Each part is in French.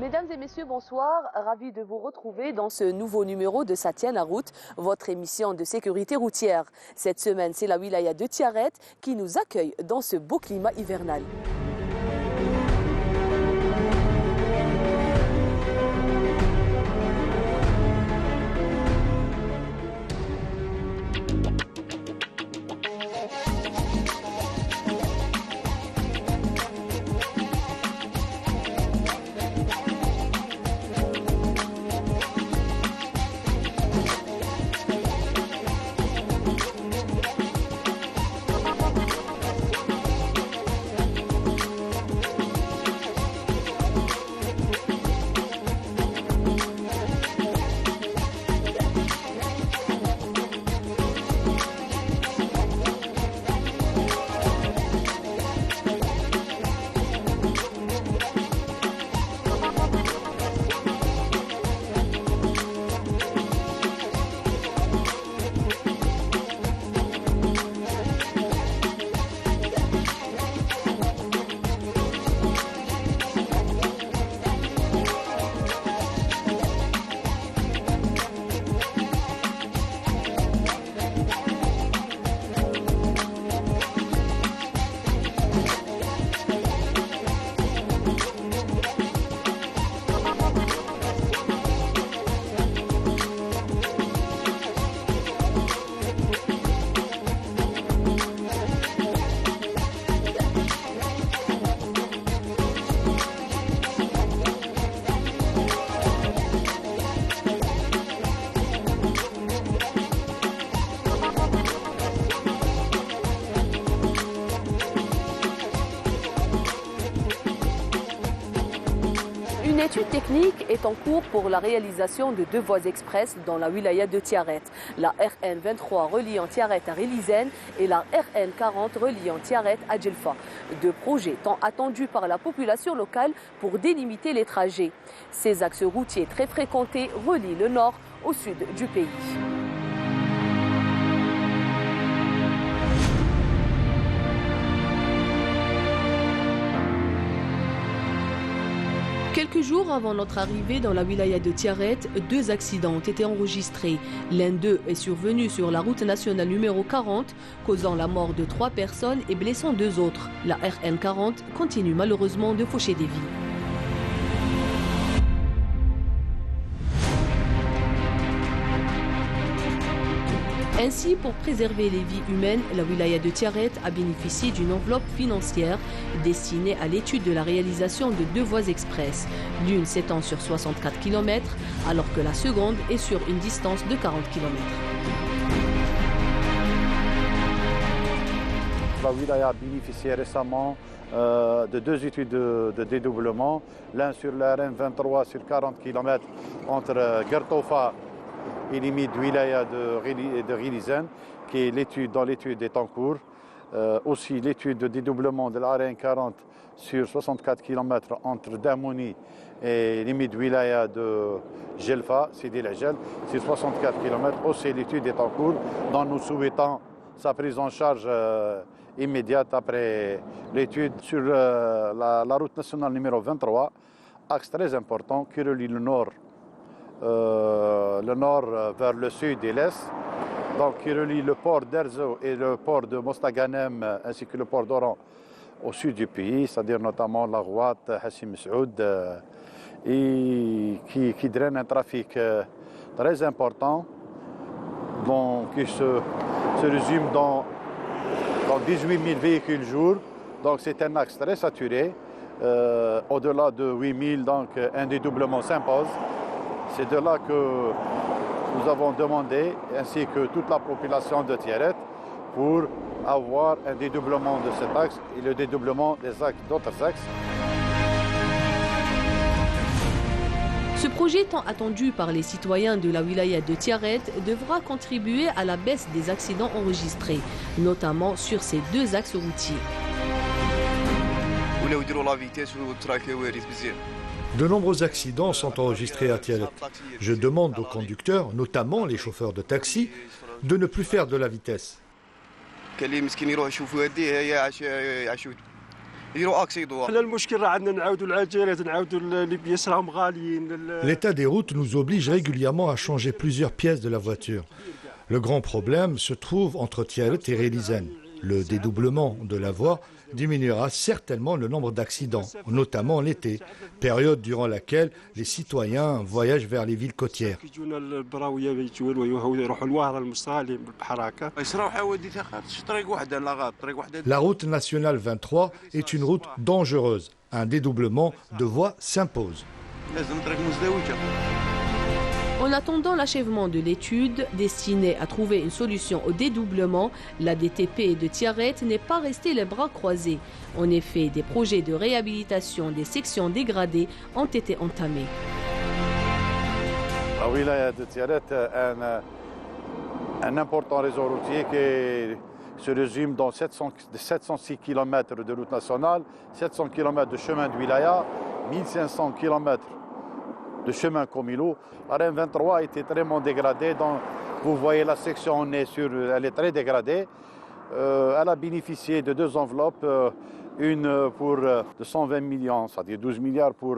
Mesdames et messieurs, bonsoir. Ravi de vous retrouver dans ce nouveau numéro de Ça tient la route, votre émission de sécurité routière. Cette semaine, c'est la wilaya de Tiaret qui nous accueille dans ce beau climat hivernal. Une étude technique est en cours pour la réalisation de 2 voies express dans la wilaya de Tiaret. La RN 23 reliant Tiaret à Relizane et la RN 40 reliant Tiaret à Djelfa. 2 projets tant attendus par la population locale pour délimiter les trajets. Ces axes routiers très fréquentés relient le nord au sud du pays. Quelques jours avant notre arrivée dans la wilaya de Tiaret, 2 accidents ont été enregistrés. L'un d'eux est survenu sur la route nationale numéro 40, causant la mort de 3 personnes et blessant 2 autres. La RN 40 continue malheureusement de faucher des vies. Ainsi, pour préserver les vies humaines, la wilaya de Tiaret a bénéficié d'une enveloppe financière destinée à l'étude de la réalisation de 2 voies express. L'une s'étend sur 64 km, alors que la seconde est sur une distance de 40 km. La wilaya a bénéficié récemment de 2 études de dédoublement, l'un sur la RN 23 sur 40 km entre Gertofa et limite wilaya de Relizane, qui est l'étude est en cours. Aussi l'étude de dédoublement de la RN 40 sur 64 km entre Damouni et limite wilaya de Djelfa, Sidi Lajel, sur 64 km. Aussi l'étude est en cours, dont nous souhaitons sa prise en charge immédiate après l'étude sur la route nationale numéro 23, axe très important qui relie le nord vers le sud et l'est, donc qui relie le port d'Erzo et le port de Mostaganem ainsi que le port d'Oran au sud du pays, c'est-à-dire notamment la Rouat, Hassim Saoud, et qui draine un trafic très important qui se résume dans 18 000 véhicules jour. Donc c'est un axe très saturé. Au-delà de 8 000, donc un dédoublement s'impose. C'est de là que nous avons demandé, ainsi que toute la population de Tiaret, pour avoir un dédoublement de cet axe et le dédoublement des axes d'autres axes. Ce projet tant attendu par les citoyens de la wilaya de Tiaret devra contribuer à la baisse des accidents enregistrés, notamment sur ces 2 axes routiers. De nombreux accidents sont enregistrés à Tiaret. Je demande aux conducteurs, notamment les chauffeurs de taxi, de ne plus faire de la vitesse. L'état des routes nous oblige régulièrement à changer plusieurs pièces de la voiture. Le grand problème se trouve entre Tiaret et Relizane. Le dédoublement de la voie diminuera certainement le nombre d'accidents, notamment l'été, période durant laquelle les citoyens voyagent vers les villes côtières. La route nationale 23 est une route dangereuse. Un dédoublement de voie s'impose. En attendant l'achèvement de l'étude destinée à trouver une solution au dédoublement, la DTP de Tiaret n'est pas restée les bras croisés. En effet, des projets de réhabilitation des sections dégradées ont été entamés. La wilaya de Tiaret a un important réseau routier qui se résume dans 706 km de route nationale, 700 km de chemin de wilaya, 1500 km de chemin communaux. La RN23 a été très dégradée. Vous voyez la section, elle est très dégradée. Elle a bénéficié de deux enveloppes, une pour 120 millions, c'est-à-dire 12 milliards pour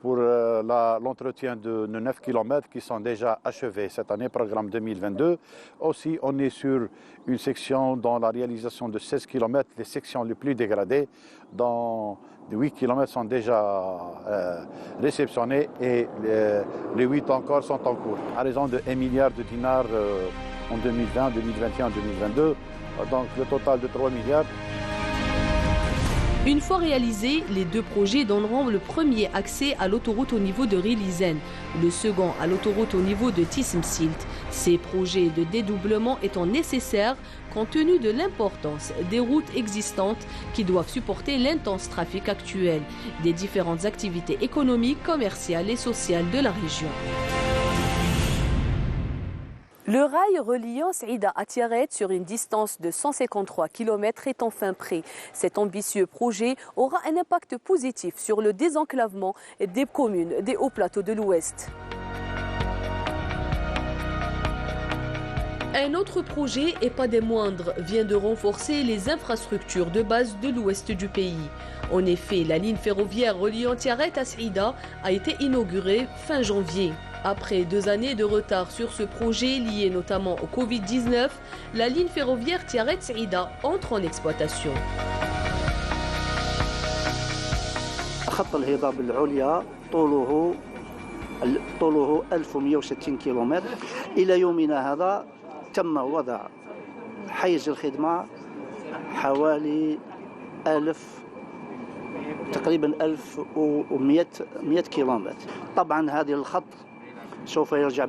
l'entretien de 9 km qui sont déjà achevés cette année, programme 2022. Aussi, on est sur une section dans la réalisation de 16 km, les sections les plus dégradées, dans les 8 km sont déjà réceptionnés et les 8 encore sont en cours. À raison de 1 milliard de dinars en 2020, 2021, 2022, donc le total de 3 milliards. Une fois réalisés, les deux projets donneront le premier accès à l'autoroute au niveau de Relizane, le second à l'autoroute au niveau de Tism-Silt. Ces projets de dédoublement étant nécessaires compte tenu de l'importance des routes existantes qui doivent supporter l'intense trafic actuel des différentes activités économiques, commerciales et sociales de la région. Le rail reliant Saïda à Tiaret sur une distance de 153 km est enfin prêt. Cet ambitieux projet aura un impact positif sur le désenclavement des communes des hauts plateaux de l'Ouest. Un autre projet, et pas des moindres, vient de renforcer les infrastructures de base de l'ouest du pays. En effet, la ligne ferroviaire reliant Tiaret à Saïda a été inaugurée fin janvier. Après 2 années de retard sur ce projet lié notamment au Covid-19, la ligne ferroviaire Tiaret-Saïda entre en exploitation. خط الهضاب العليا طوله 1160 كيلومتر. إلى يومنا هذا تم وضع حيز الخدمة حوالي تقريبا 1100 كيلومتر. طبعا هذه الخط سوف يرجع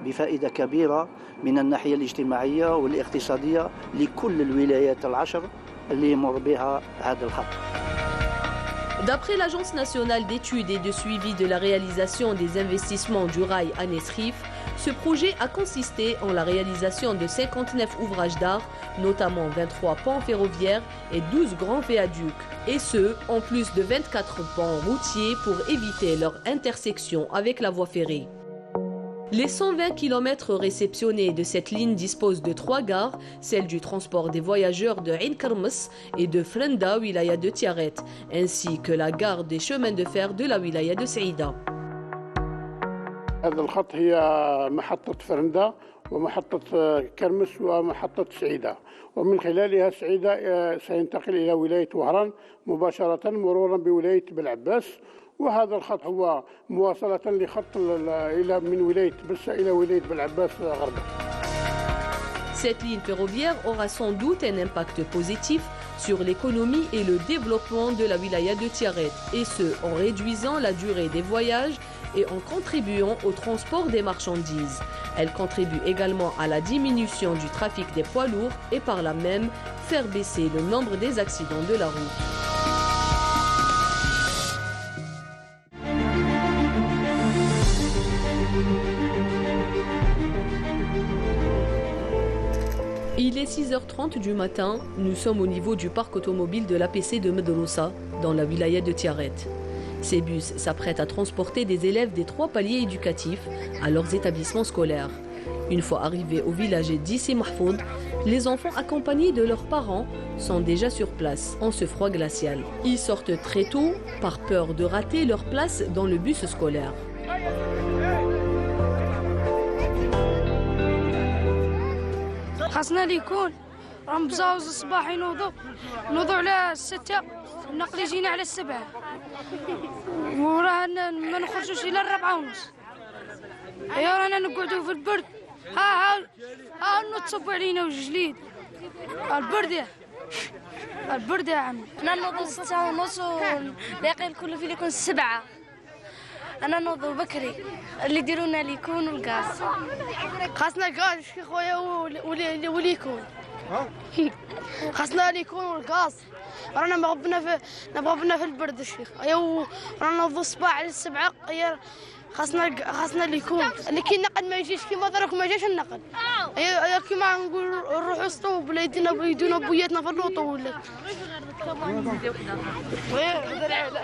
بفائدة كبيرة من الناحية الاجتماعية والاقتصادية لكل الولايات العشر اللي يمر بها هذا الخط. D'après l'Agence nationale d'études et de suivi de la réalisation des investissements du rail à Nesrif, ce projet a consisté en la réalisation de 59 ouvrages d'art, notamment 23 ponts ferroviaires et 12 grands viaducs, et ce, en plus de 24 ponts routiers pour éviter leur intersection avec la voie ferrée. Les 120 km réceptionnés de cette ligne disposent de 3 gares, celle du transport des voyageurs de Ain Kermes et de Frenda, wilaya de Tiaret, ainsi que la gare des chemins de fer de la wilaya de Saïda. هذا الخط هي محطة فرندا ومحطة كرمس ومحطة سعيدة، ومن خلالها سعيدة سينتقل إلى ولاية وهران مباشرة مرورا بولاية بلعباس. وهذا الخط هو مواصلة لخط من ولاية بسة إلى ولاية بلعباس غربا. Cette ligne ferroviaire aura sans doute un impact positif sur l'économie et le développement de la wilaya de Tiaret, et ce en réduisant la durée des voyages et en contribuant au transport des marchandises. Elle contribue également à la diminution du trafic des poids lourds et par là même faire baisser le nombre des accidents de la route. Il est 6h30 du matin, nous sommes au niveau du parc automobile de l'APC de Medroussa, dans la wilaya de Tiaret. Ces bus s'apprêtent à transporter des élèves des 3 paliers éducatifs à leurs établissements scolaires. Une fois arrivés au village d'Issi Mahfoud, Les enfants accompagnés de leurs parents sont déjà sur place en ce froid glacial. Ils sortent très tôt par peur de rater leur place dans le bus scolaire. خاصنا اللي يكون راه مزاوز الصباح نوضو على 6 النقل يجينا على 7 وراه ما نخرجوش الى 4:30. ايوا رانا نقعدوا في البرد ها نتصبوا علينا وجليد البرد يا عمي. انا نوضو 6:30 والباقي الكل في يكون 7. انا نوضو بكري اللي يديروا لنا ليكون والغاز. خاصنا الغاز شي خويا ولي يكون خاصنا ليكون والغاز. رانا مغبنا في البرد الشيخ. ايوا رانا نوضو الصباح على 7. خاصنا اللي يكون اللي كي النقل ما يجيش كيما دروك ما جاش النقل. ايوا كيما نقول نروحوا سطو بلا يدينا بوياتنا في اللوطو ولا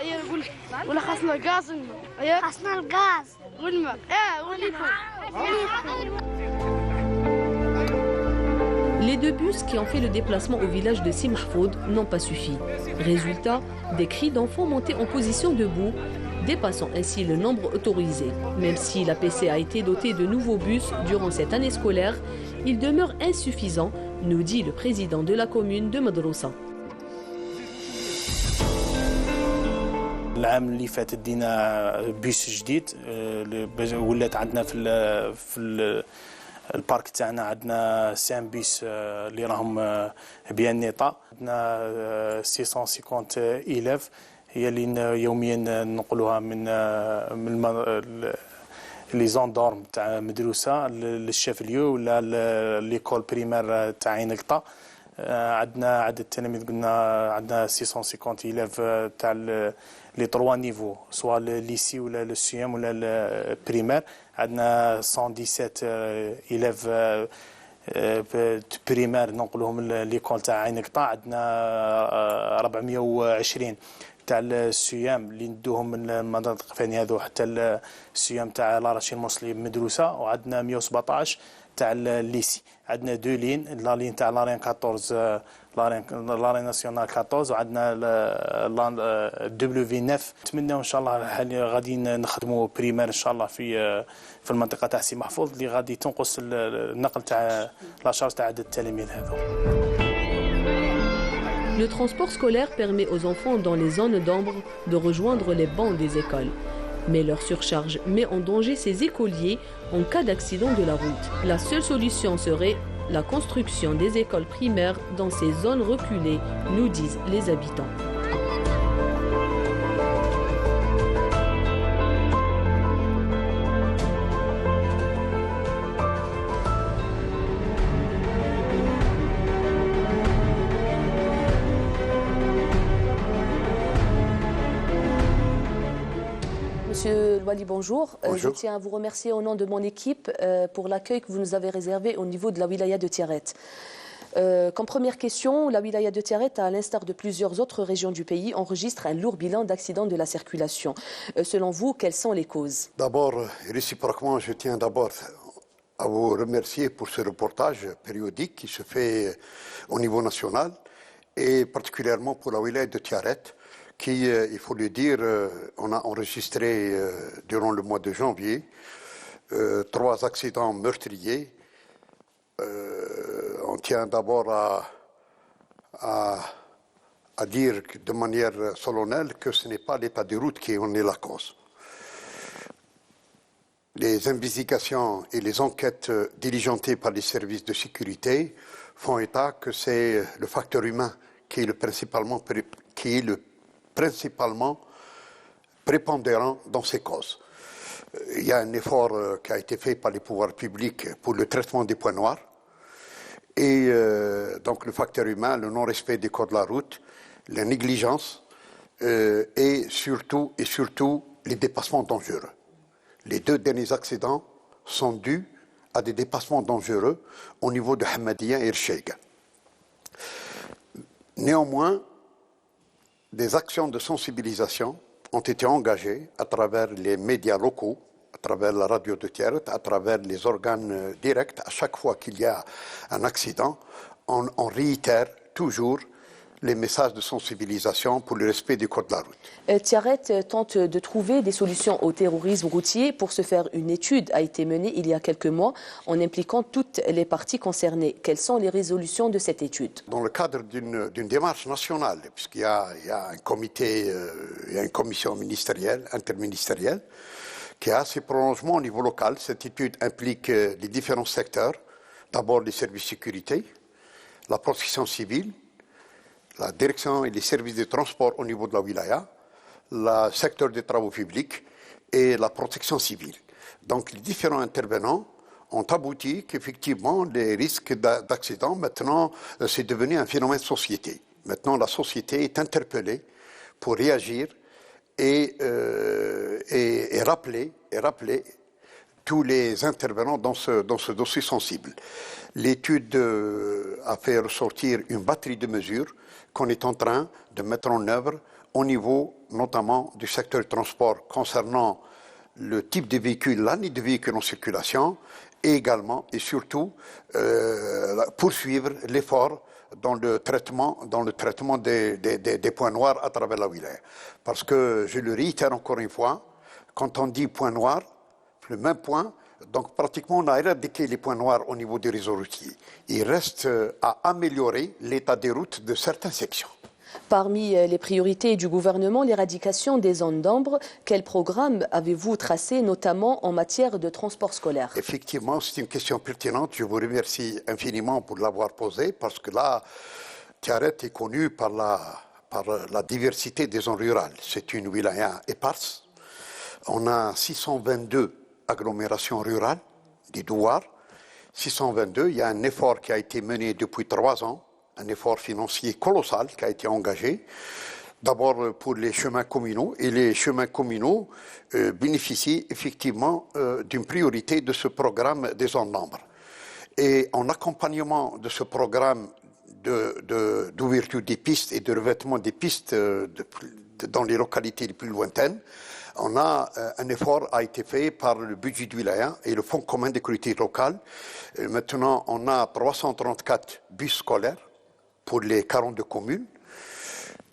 يقول ولا خاصنا الغاز. خاصنا الغاز والماء Les 2 bus qui ont fait le déplacement au village de Si Mahfoud n'ont pas suffi. Résultat, des cris d'enfants montés en position debout, dépassant ainsi le nombre autorisé. Même si l'APC a été doté de nouveaux bus durant cette année scolaire, il demeure insuffisant, nous dit le président de la commune de Madroussa. العام اللي فات دينا بيس جديد ولات عندنا في البارك تاعنا عندنا 5 بيس اللي راهم بيان نيطا. عندنا 650 إلاف هي اللي يوميا ننقلوها من لي زون دورم تاع مدروسه للشافليو ولا ليكول بريمير تاع عين القطا. عندنا عدد التلاميذ قلنا عندنا 650 إلاف تاع لي 3 نيفو سواء ليسي ولا لو سيام ولا البريمير. عندنا 117 إلاف بريمير ننقلوهم ليكول تاع عين القطا. عندنا 420 تاع السيام اللي ندوهم من المناطق الفنيه هذو حتى السيام تاع لاراشي الموصلي بمدروسه. وعندنا 117 تاع الليسي. عندنا 2 لين لا لين تاع لارين 14 لارين ناسيونال 14 وعندنا دبليو في 9. نتمنى ان شاء الله غادي نخدموا بريمير ان شاء الله في المنطقه تاع سي محفوظ اللي غادي تنقص النقل تاع لاشارج تاع عدد التلاميذ هذو. Le transport scolaire permet aux enfants dans les zones d'ombre de rejoindre les bancs des écoles. Mais leur surcharge met en danger ces écoliers en cas d'accident de la route. La seule solution serait la construction des écoles primaires dans ces zones reculées, nous disent les habitants. Monsieur Louali, bonjour. Je tiens à vous remercier au nom de mon équipe pour l'accueil que vous nous avez réservé au niveau de la wilaya de Tiaret. Comme première question, la wilaya de Tiaret, à l'instar de plusieurs autres régions du pays, enregistre un lourd bilan d'accidents de la circulation. Selon vous, quelles sont les causes? D'abord, réciproquement, je tiens d'abord à vous remercier pour ce reportage périodique qui se fait au niveau national et particulièrement pour la wilaya de Tiaret, qui, il faut le dire, on a enregistré durant le mois de janvier 3 accidents meurtriers. On tient d'abord à dire de manière solennelle que ce n'est pas l'état de route qui en est la cause. Les investigations et les enquêtes diligentées par les services de sécurité font état que c'est le facteur humain qui est le principalement prépondérant dans ces causes. Il y a un effort qui a été fait par les pouvoirs publics pour le traitement des points noirs et donc le facteur humain, le non-respect des codes de la route, la négligence et surtout les dépassements dangereux. Les 2 derniers accidents sont dus à des dépassements dangereux au niveau de Hamadia et Rcheiga. Néanmoins, des actions de sensibilisation ont été engagées à travers les médias locaux, à travers la radio de Tiaret, à travers les organes directs. À chaque fois qu'il y a un accident, on réitère toujours les messages de sensibilisation pour le respect du code de la route. Tiaret tente de trouver des solutions au terrorisme routier. Pour ce faire, une étude a été menée il y a quelques mois en impliquant toutes les parties concernées. Quelles sont les résolutions de cette étude? Dans le cadre d'une démarche nationale, puisqu'il y a un comité, il y a une commission ministérielle, interministérielle, qui a ses prolongements au niveau local. Cette étude implique les différents secteurs. D'abord les services de sécurité, la protection civile, la direction et les services de transport au niveau de la wilaya, le secteur des travaux publics et la protection civile. Donc les différents intervenants ont abouti qu'effectivement les risques d'accident, maintenant c'est devenu un phénomène de société. Maintenant la société est interpellée pour réagir et rappeler tous les intervenants dans ce dossier sensible. L'étude a fait ressortir une batterie de mesures qu'on est en train de mettre en œuvre au niveau notamment du secteur du transport concernant le type de véhicule, l'année de véhicules en circulation et également et surtout poursuivre l'effort dans le traitement des points noirs à travers la wilaya. Parce que, je le réitère encore une fois, quand on dit point noir, le même point, donc pratiquement on a éradiqué les points noirs au niveau des réseaux routiers. Il reste à améliorer l'état des routes de certaines sections. Parmi les priorités du gouvernement, l'éradication des zones d'ombre. Quel programme avez-vous tracé, notamment en matière de transport scolaire? Effectivement, c'est une question pertinente. Je vous remercie infiniment pour l'avoir posée, parce que là, Tiaret est connue par la diversité des zones rurales. C'est une wilaya éparse. On a 622 agglomérations rurales, des douars. 622, il y a un effort qui a été mené depuis 3 ans, un effort financier colossal qui a été engagé, d'abord pour les chemins communaux, et les chemins communaux bénéficient effectivement d'une priorité de ce programme des zones d'ombre. Et en accompagnement de ce programme d'ouverture des pistes et de revêtement des pistes dans les localités les plus lointaines, un effort a été fait par le budget du wilaya et le Fonds commun des collectivités locales. Maintenant, on a 334 bus scolaires pour les 42 communes,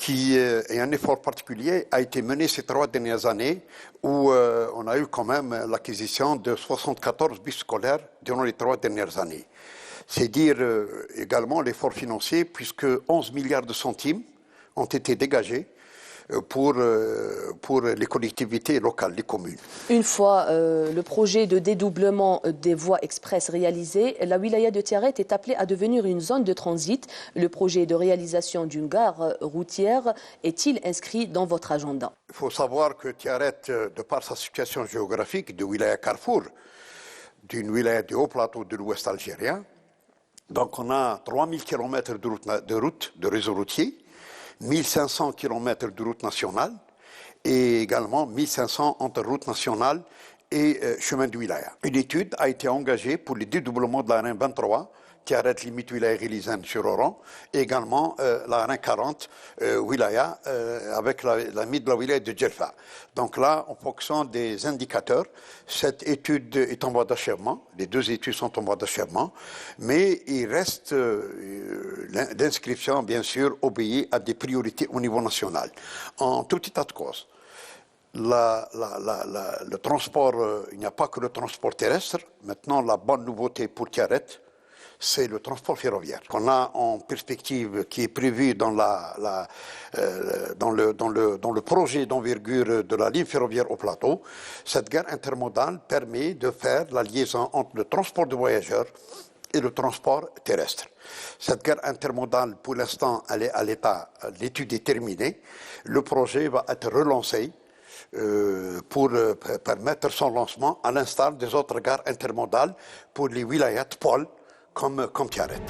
et un effort particulier a été mené ces 3 dernières années où on a eu quand même l'acquisition de 74 bus scolaires durant les 3 dernières années. C'est dire également l'effort financier, puisque 11 milliards de centimes ont été dégagés pour les collectivités locales, les communes. Une fois le projet de dédoublement des voies express réalisé, la wilaya de Tiaret est appelée à devenir une zone de transit. Le projet de réalisation d'une gare routière est-il inscrit dans votre agenda? Il faut savoir que Tiaret, de par sa situation géographique de wilaya Carrefour, d'une wilaya du haut plateau de l'ouest algérien, donc on a 3000 km de réseau routier, 1500 km de route nationale et également 1500 entre route nationale et chemin de wilaya. Une étude a été engagée pour le dédoublement de la RN 23, Tiaret limite wilaya Ghilizane sur Oran, et également la RN 40 wilaya avec la limite de la wilaya de Djelfa. Donc là, en fonction des indicateurs, cette étude est en voie d'achèvement, les 2 études sont en voie d'achèvement, mais il reste l'inscription, bien sûr, obéit à des priorités au niveau national. En tout état de cause, le transport, il n'y a pas que le transport terrestre. Maintenant, la bonne nouveauté pour Tiaret, c'est le transport ferroviaire qu'on a en perspective, qui est prévu dans le projet d'envergure de la ligne ferroviaire au plateau. Cette gare intermodale permet de faire la liaison entre le transport de voyageurs et le transport terrestre. Cette gare intermodale, pour l'instant, elle est à l'état, l'étude est terminée. Le projet va être relancé pour permettre son lancement à l'instar des autres gares intermodales pour les wilayas de Pôle comme Tiaret.